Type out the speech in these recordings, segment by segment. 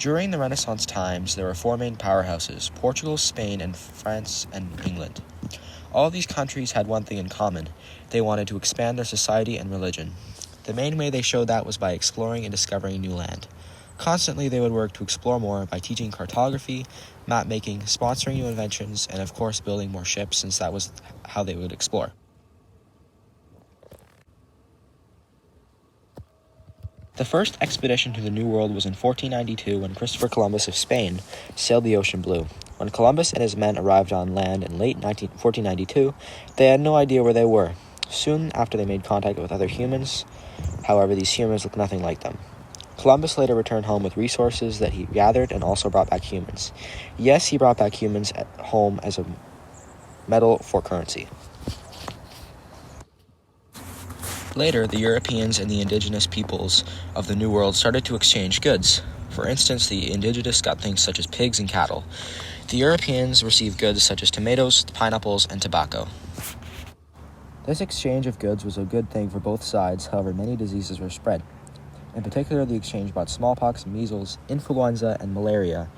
During the Renaissance times, there were four main powerhouses: Portugal, Spain, and France, and England. All these countries had one thing in common: they wanted to expand their society and religion. The main way they showed that was by exploring and discovering new land. Constantly, they would work to explore more by teaching cartography, map making, sponsoring new inventions, and of course building more ships, since that was how they would explore. The first expedition to the New World was in 1492 when Christopher Columbus of Spain sailed the ocean blue. When Columbus and his men arrived on land in late 1492, they had no idea where they were. Soon after, they made contact with other humans. However, these humans looked nothing like them. Columbus later returned home with resources that he gathered and also brought back humans. Yes, he brought back humans at home as a metal for currency. Later, the Europeans and the indigenous peoples of the New World started to exchange goods. For instance, the indigenous got things such as pigs and cattle. The Europeans received goods such as tomatoes, pineapples, and tobacco. This exchange of goods was a good thing for both sides, however, many diseases were spread. In particular, the exchange brought smallpox, measles, influenza, and malaria.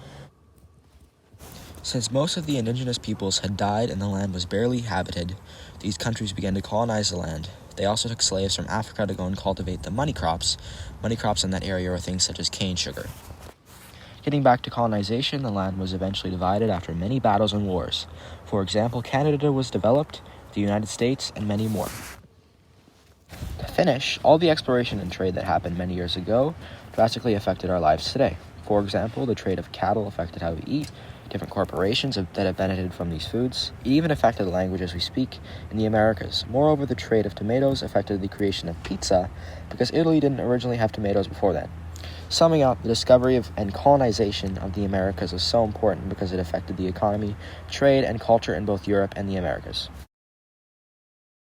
Since most of the indigenous peoples had died and the land was barely habited, these countries began to colonize the land. They also took slaves from Africa to go and cultivate the money crops. Money crops in that area were things such as cane sugar. Getting back to colonization, the land was eventually divided after many battles and wars. For example, Canada was developed, the United States, and many more. To finish, all the exploration and trade that happened many years ago drastically affected our lives today. For example, the trade of cattle affected how we eat. Different corporations that have benefited from these foods. It even affected the languages we speak in the Americas. Moreover, the trade of tomatoes affected the creation of pizza because Italy didn't originally have tomatoes before that. Summing up, the discovery of and colonization of the Americas was so important because it affected the economy, trade, and culture in both Europe and the Americas.